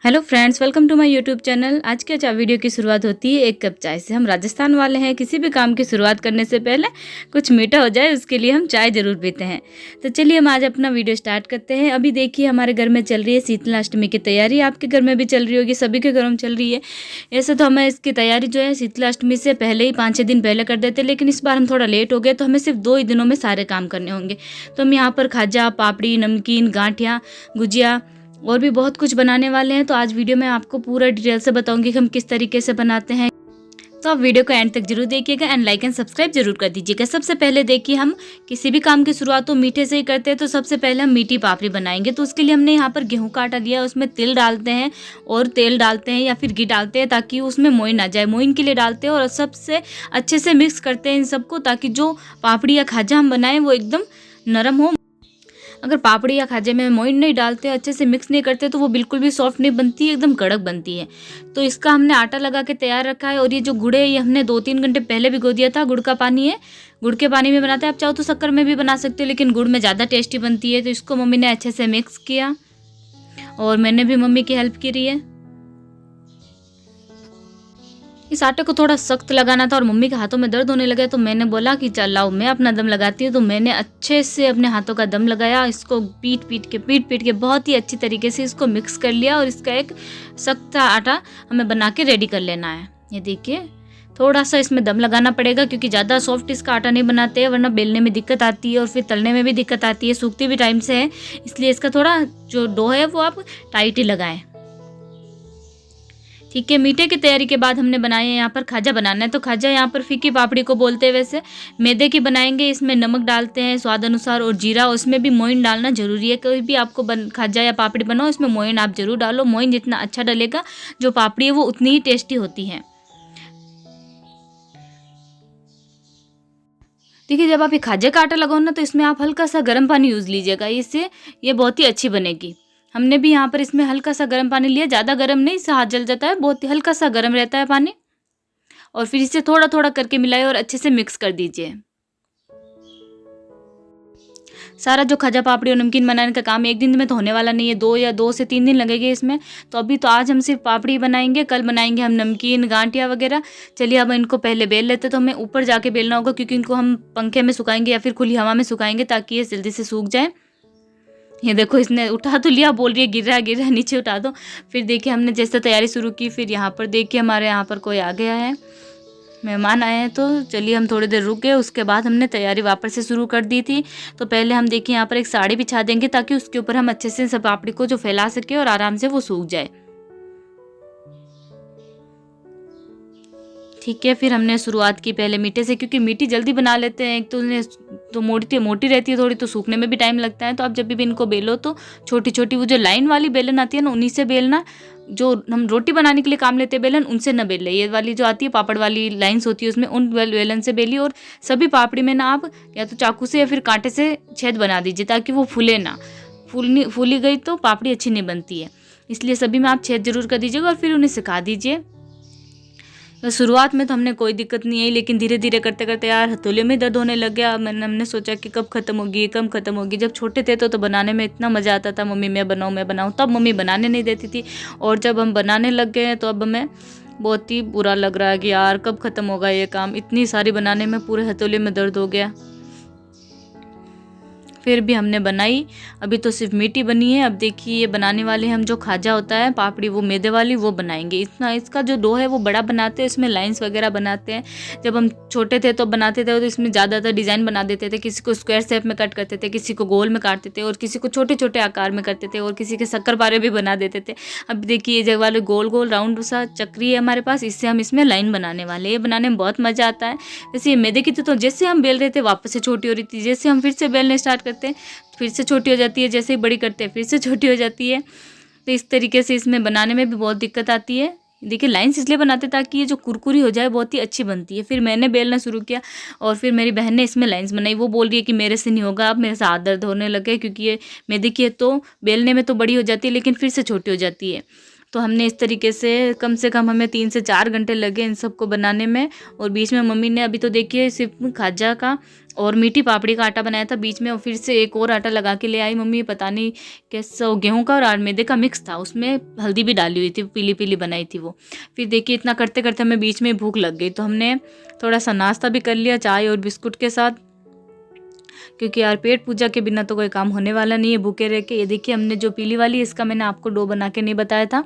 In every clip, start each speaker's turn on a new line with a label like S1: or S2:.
S1: Hello friends, welcome to my YouTube channel. आज के चाय वीडियो की शुरुआत होती है एक कप चाय से। हम राजस्थान वाले हैं, किसी भी काम की शुरुआत करने से पहले कुछ मीठा हो जाए उसके लिए हम चाय ज़रूर पीते हैं। तो चलिए हम आज अपना वीडियो स्टार्ट करते हैं। अभी देखिए हमारे घर में चल रही है शीतलाष्टमी की तैयारी। आपके घर में भी चल रही होगी, सभी के घरों में चल रही है। ऐसे तो हमें इसकी तैयारी जो है शीतलाष्टमी से पहले ही 5-6 दिन पहले कर देते, लेकिन इस बार हम थोड़ा लेट हो गए तो हमें सिर्फ 2 ही दिनों में सारे काम करने होंगे। तो हम यहाँ पर खाजा, पापड़ी, नमकीन, गांठिया, गुजिया और भी बहुत कुछ बनाने वाले हैं। तो आज वीडियो में आपको पूरा डिटेल से बताऊंगी कि हम किस तरीके से बनाते हैं। तो आप वीडियो को एंड तक जरूर देखिएगा एंड लाइक एंड सब्सक्राइब जरूर कर दीजिएगा। सबसे पहले देखिए, हम किसी भी काम की शुरुआत तो मीठे से ही करते हैं। तो सबसे पहले हम मीठी पापड़ी बनाएंगे। तो उसके लिए हमने यहाँ पर गेहूं का आटा लिया, उसमें तिल डालते हैं और तेल डालते हैं या फिर घी डालते हैं ताकि उसमें मोइन आ जाए। मोइन के लिए डालते हैं और सबसे अच्छे से मिक्स करते हैं इन सबको, ताकि जो पापड़ी या खाजा हम बनाएं वो एकदम नरम हो। अगर पापड़ी या खाजे में मोइन नहीं डालते, अच्छे से मिक्स नहीं करते, तो वो बिल्कुल भी सॉफ्ट नहीं बनती, एकदम कड़क बनती है। तो इसका हमने आटा लगा के तैयार रखा है। और ये जो गुड़ है ये हमने 2-3 घंटे पहले भिगो दिया था। गुड़ का पानी है, गुड़ के पानी में बनाते हैं। आप चाहो तो शक्कर में भी बना सकते हो, लेकिन गुड़ में ज़्यादा टेस्टी बनती है। तो इसको मम्मी ने अच्छे से मिक्स किया और मैंने भी मम्मी की हेल्प करी है। इस आटे को थोड़ा सख्त लगाना था और मम्मी के हाथों में दर्द होने लगा, तो मैंने बोला कि चल लाओ मैं अपना दम लगाती हूँ। तो मैंने अच्छे से अपने हाथों का दम लगाया, इसको पीट पीट के बहुत ही अच्छी तरीके से इसको मिक्स कर लिया। और इसका एक सख्त आटा हमें बना के रेडी कर लेना है। ये देखिए, थोड़ा सा इसमें दम लगाना पड़ेगा क्योंकि ज़्यादा सॉफ्ट इसका आटा नहीं बनाते हैं, वरना बेलने में दिक्कत आती है और फिर तलने में भी दिक्कत आती है, सूखती भी टाइम से है। इसलिए इसका थोड़ा जो डो है वो आप टाइट ही लगाएं। ठीक है, मीठे की तैयारी के बाद हमने बनाए यहाँ पर खाजा बनाना है। तो खाजा यहाँ पर फीकी पापड़ी को बोलते हैं। वैसे मैदे की बनाएंगे, इसमें नमक डालते हैं स्वाद अनुसार और जीरा। उसमें भी मोइन डालना जरूरी है। कोई भी आपको खाजा या पापड़ी बनाओ इसमें मोइन आप जरूर डालो। मोइन जितना अच्छा डलेगा, जो पापड़ी है वो उतनी ही टेस्टी होती है। देखिए, जब आप ये खाजे का आटा लगाओ ना, तो इसमें आप हल्का सा गर्म पानी यूज़ लीजिएगा, इससे ये बहुत ही अच्छी बनेगी। हमने भी यहाँ पर इसमें हल्का सा गर्म पानी लिया, ज़्यादा गर्म नहीं, इससे हाथ जल जाता है। बहुत ही हल्का सा गर्म रहता है पानी। और फिर इसे थोड़ा थोड़ा करके मिलाए और अच्छे से मिक्स कर दीजिए। सारा जो खजा पापड़ी और नमकीन बनाने का काम एक दिन में तो होने वाला नहीं है, 2 से 3 दिन लगेंगे इसमें। तो अभी तो आज हम सिर्फ पापड़ी बनाएंगे, कल बनाएंगे हम नमकीन, गांठिया वगैरह। चलिए अब इनको पहले बेल लेते। तो हमें ऊपर जाके बेलना होगा क्योंकि इनको हम पंखे में सुखाएंगे या फिर खुली हवा में सुखाएंगे ताकि ये जल्दी से सूख जाए। ये देखो, इसने उठा तो लिया, बोल रही है गिर रहा है, नीचे उठा दो। फिर देखिए हमने जैसे तैयारी शुरू की, फिर यहाँ पर देखिए हमारे यहाँ पर कोई आ गया है, मेहमान आए हैं। तो चलिए हम थोड़ी देर रुक गए, उसके बाद हमने तैयारी वापस से शुरू कर दी थी। तो पहले हम देखिए यहाँ पर एक साड़ी बिछा देंगे ताकि उसके ऊपर हम अच्छे से सब पापड़ी को जो फैला सके और आराम से वो सूख जाए। ठीक है, फिर हमने शुरुआत की पहले मीठे से, क्योंकि मीठी जल्दी बना लेते हैं। एक तो उन्हें तो मोटी रहती है थोड़ी, तो सूखने में भी टाइम लगता है। तो आप जब भी इनको बेलो तो छोटी छोटी वो जो लाइन वाली बेलन आती है ना, उन्हीं से बेलना। जो हम रोटी बनाने के लिए काम लेते हैं बेलन, उनसे न बेले। ये वाली जो आती है पापड़ वाली लाइन्स होती है उसमें, उन बेलन से बेली। और सभी पापड़ी में ना आप या तो चाकू से या फिर कांटे से छेद बना दीजिए ताकि वो फूले ना। फूली गई तो पापड़ी अच्छी नहीं बनती है, इसलिए सभी में आप छेद जरूर कर दीजिएगा और फिर उन्हें सिखा दीजिए। तो शुरुआत में तो हमने कोई दिक्कत नहीं आई, लेकिन धीरे धीरे करते करते यार हथौले में दर्द होने लग गया। हमने सोचा कि कब खत्म होगी, कब खत्म होगी। जब छोटे थे तो बनाने में इतना मज़ा आता था, मम्मी मैं बनाऊँ। तब मम्मी बनाने नहीं देती थी, और जब हम बनाने लग गए हैं तो अब हमें बहुत ही बुरा लग रहा है कि यार कब खत्म होगा ये काम। इतनी सारी बनाने में पूरे हथौले में दर्द हो गया। फिर भी हमने बनाई। अभी तो सिर्फ मीठी बनी है। अब देखिए ये बनाने वाले हम जो खाजा होता है पापड़ी, वो मैदे वाली, वो बनाएंगे। इतना इसका जो डो है वो बड़ा बनाते हैं, इसमें लाइंस वगैरह बनाते हैं। जब हम छोटे थे तो बनाते थे तो इसमें ज़्यादातर डिज़ाइन बना देते थे। किसी को स्क्वायर शेप में कट करते थे, किसी को गोल में काटते थे, और किसी को छोटे छोटे आकार में करते थे, और किसी के शक्करपारे भी बना देते थे। अब देखिए ये जगह वाले गोल गोल राउंड सा चक्री है हमारे पास, इससे हम इसमें लाइन बनाने वाले। ये बनाने में बहुत मज़ा आता है। जैसे ये मैदे की थी तो जैसे हम बेल रहे थे वापस से छोटी हो रही थी, जैसे हम फिर से बेलने स्टार्ट करते हैं फिर से छोटी हो जाती है, जैसे ही बड़ी करते हैं फिर से छोटी हो जाती है। तो इस तरीके से इसमें बनाने में भी बहुत दिक्कत आती है। देखिए लाइंस इसलिए बनाते ताकि ये जो कुरकुरी हो जाए, बहुत ही अच्छी बनती है। फिर मैंने बेलना शुरू किया और फिर मेरी बहन ने इसमें लाइंस बनाई। वो बोल रही है कि मेरे से नहीं होगा, अब मेरे से हाथ दर्द होने लगे, क्योंकि ये मैदे की है तो बेलने में तो बड़ी हो जाती है लेकिन फिर से छोटी हो जाती है। तो हमने इस तरीके से कम हमें 3 से 4 घंटे लगे इन सबको बनाने में। और बीच में मम्मी ने अभी तो देखिए सिर्फ खाजा का और मीठी पापड़ी का आटा बनाया था बीच में, और फिर से एक और आटा लगा के ले आई मम्मी, पता नहीं कैसा गेहूं का और मैदे का मिक्स था, उसमें हल्दी भी डाली हुई थी, पीली पीली बनाई थी वो। फिर देखिए इतना करते करते हमें बीच में भूख लग गई, तो हमने थोड़ा सा नाश्ता भी कर लिया चाय और बिस्कुट के साथ, क्योंकि यार पेट पूजा के बिना तो कोई काम होने वाला नहीं है भूखे रह के। ये देखिए हमने जो पीली वाली, इसका मैंने आपको डो बना के नहीं बताया था।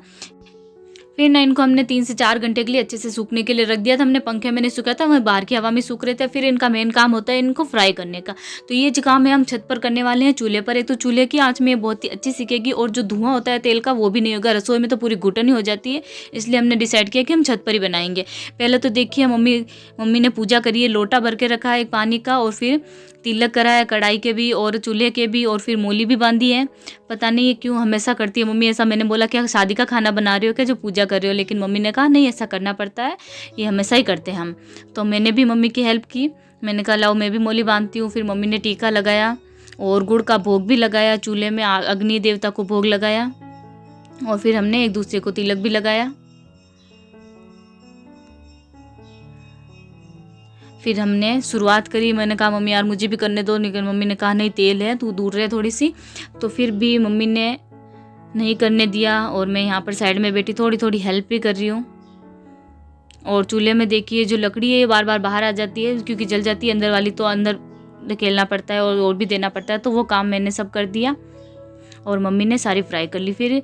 S1: फिर ना इनको हमने 3 से 4 घंटे के लिए अच्छे से सूखने के लिए रख दिया था। हमने पंखे में नहीं सूखा था, वह बाहर की हवा में सूख रहे थे। फिर इनका मेन काम होता है इनको फ्राई करने का, तो ये जो काम है हम छत पर करने वाले हैं चूल्हे पर। एक तो चूल्हे की आंच में बहुत ही अच्छी सीखेगी, और जो धुआं होता है तेल का वो भी नहीं होगा, रसोई में तो पूरी घुटन ही हो जाती है। इसलिए हमने डिसाइड किया कि हम छत पर ही बनाएंगे। पहले तो देखिए मम्मी ने पूजा करी है, लोटा भर के रखा है एक पानी का, और फिर तिलक करा है कढ़ाई के भी और चूल्हे के भी, और फिर मूली भी बांधी है। पता नहीं ये क्यों हमेशा करती है मम्मी ऐसा। मैंने बोला क्या शादी का खाना बना रही हो क्या जो पूजा कर रहे हो, लेकिन मम्मी ने कहा नहीं ऐसा करना पड़ता है, ये हमेशा ही करते हैं हम। तो मैंने भी मम्मी की हेल्प की, मैंने कहा लाओ मैं भी मूली बांधती हूँ। फिर मम्मी ने टीका लगाया और गुड़ का भोग भी लगाया, चूल्हे में अग्नि देवता को भोग लगाया, और फिर हमने एक दूसरे को तिलक भी लगाया। फिर हमने शुरुआत करी, मैंने कहा मम्मी यार मुझे भी करने दो, लेकिन मम्मी ने कहा नहीं तेल है तू दूर रहे थोड़ी सी। तो फिर भी मम्मी ने नहीं करने दिया, और मैं यहाँ पर साइड में बैठी थोड़ी थोड़ी हेल्प भी कर रही हूँ। और चूल्हे में देखिए जो लकड़ी है ये बार बार बाहर आ जाती है, क्योंकि जल जाती है अंदर वाली, तो अंदर धकेलना पड़ता है और भी देना पड़ता है। तो वो काम मैंने सब कर दिया और मम्मी ने सारी फ्राई कर ली। फिर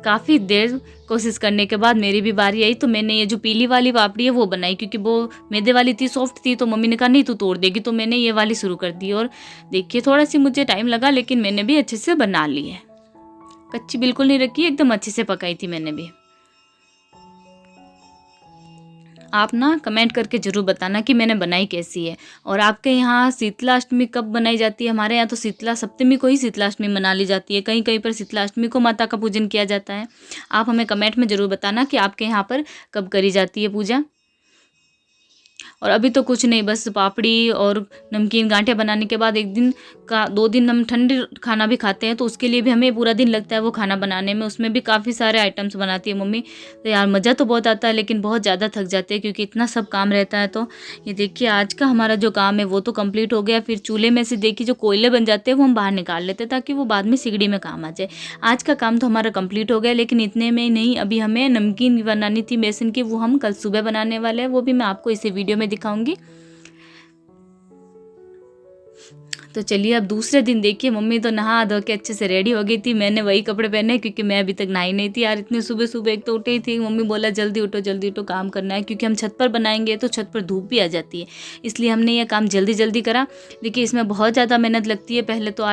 S1: काफ़ी देर कोशिश करने के बाद मेरी भी बारी आई, तो मैंने ये जो पीली वाली पापड़ी है वो बनाई, क्योंकि वो मैदे वाली थी सॉफ्ट थी, तो मम्मी ने कहा नहीं तू तोड़ देगी, तो मैंने ये वाली शुरू कर दी। और देखिए थोड़ा सी मुझे टाइम लगा, लेकिन मैंने भी अच्छे से बना ली है, कच्ची बिल्कुल नहीं रखी, एकदम अच्छे से पकाई थी मैंने भी। आप ना कमेंट करके ज़रूर बताना कि मैंने बनाई कैसी है। और आपके यहाँ शीतला अष्टमी कब बनाई जाती है? हमारे यहाँ तो शीतला सप्तमी को ही शीतला अष्टमी मना ली जाती है, कहीं कहीं पर शीतला अष्टमी को माता का पूजन किया जाता है। आप हमें कमेंट में ज़रूर बताना कि आपके यहाँ पर कब करी जाती है पूजा। और अभी तो कुछ नहीं, बस पापड़ी और नमकीन गांठिया बनाने के बाद 2 दिन हम ठंडे खाना भी खाते हैं, तो उसके लिए भी हमें पूरा दिन लगता है वो खाना बनाने में। उसमें भी काफ़ी सारे आइटम्स बनाती है मम्मी, तो यार मज़ा तो बहुत आता है, लेकिन बहुत ज़्यादा थक जाते हैं क्योंकि इतना सब काम रहता है। तो ये देखिए आज का हमारा जो काम है वो तो कंप्लीट हो गया। फिर चूल्हे में से देखिए जो कोयले बन जाते हैं वो हम बाहर निकाल लेते हैं, ताकि वो बाद में सिगड़ी में काम आ जाए। आज का काम तो हमारा कंप्लीट हो गया, लेकिन इतने में नहीं, अभी हमें नमकीन भी बनानी थी बेसन की, वो हम कल सुबह बनाने वाले हैं, वो भी मैं आपको इसी वीडियो में दिखाऊंगी। तो चलिए अब दूसरे दिन देखिए मम्मी तो नहा धो के अच्छे से रेडी हो गई थी। मैंने वही कपड़े पहने क्योंकि मैं अभी तक नहाई नहीं थी यार, इतनी सुबह सुबह। एक तो उठी ही थी, मम्मी बोला जल्दी उठो काम करना है, क्योंकि हम छत पर बनाएंगे तो छत पर धूप भी आ जाती है, इसलिए हमने ये काम जल्दी जल्दी करा। देखिए इसमें बहुत ज़्यादा मेहनत लगती है। पहले तो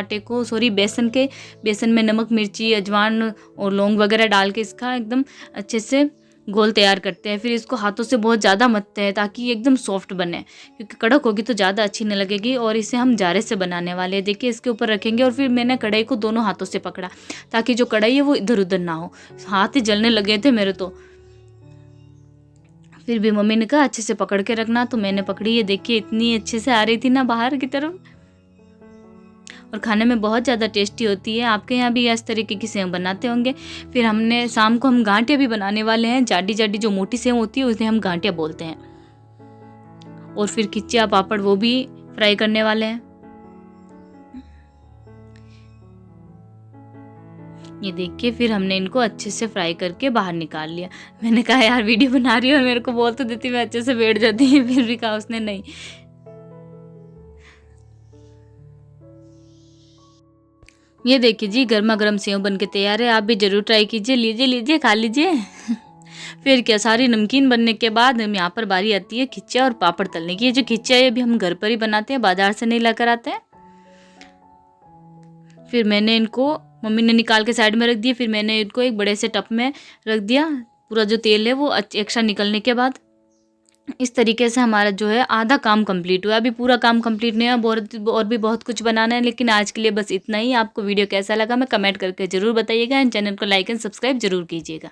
S1: बेसन में नमक मिर्ची अजवाइन और लौंग वगैरह डाल के इसका एकदम अच्छे से घोल तैयार करते हैं। फिर इसको हाथों से बहुत ज़्यादा मथते हैं ताकि ये एकदम सॉफ्ट बने, क्योंकि कड़क होगी तो ज़्यादा अच्छी नहीं लगेगी। और इसे हम जारे से बनाने वाले हैं। देखिए इसके ऊपर रखेंगे, और फिर मैंने कढ़ाई को दोनों हाथों से पकड़ा ताकि जो कढ़ाई है वो इधर उधर ना हो। हाथ ही जलने लगे थे मेरे तो। फिर भी मम्मी ने कहा अच्छे से पकड़ के रखना, तो मैंने पकड़ी है। देखिए इतनी अच्छे से आ रही थी ना बाहर की तरफ, और खाने में बहुत ज़्यादा टेस्टी होती है। आपके यहाँ भी इस तरीके की सेव बनाते होंगे। फिर हमने शाम को हम गांठिया भी बनाने वाले हैं। जाडी जो मोटी सेव होती है उसे हम गांठिया बोलते हैं। और फिर खिचिया पापड़ वो भी फ्राई करने वाले हैं। ये देखिए फिर हमने इनको अच्छे से फ्राई करके बाहर निकाल लिया। मैंने कहा यार वीडियो बना रही हो और मेरे को बोल तो देती, मैं अच्छे से बैठ जाती है, फिर भी कहा उसने नहीं। ये देखिए जी गर्मा गर्म सेव बन के तैयार है। आप भी ज़रूर ट्राई कीजिए। लीजिए खा लीजिए। फिर क्या, सारी नमकीन बनने के बाद हम यहाँ पर बारी आती है खिच्चा और पापड़ तलने की। ये जो खिच्चा है अभी हम घर पर ही बनाते हैं, बाजार से नहीं लेकर आते हैं। फिर मैंने इनको, मम्मी ने निकाल के साइड में रख दिया। फिर मैंने इनको एक बड़े से टप में रख दिया। पूरा जो तेल है वो एक्स्ट्रा निकलने के बाद इस तरीके से हमारा जो है आधा काम कंप्लीट हुआ। अभी पूरा काम कंप्लीट नहीं हुआ, और भी बहुत कुछ बनाना है, लेकिन आज के लिए बस इतना ही। आपको वीडियो कैसा लगा मैं कमेंट करके ज़रूर बताइएगा। एंड चैनल को लाइक एंड सब्सक्राइब जरूर कीजिएगा।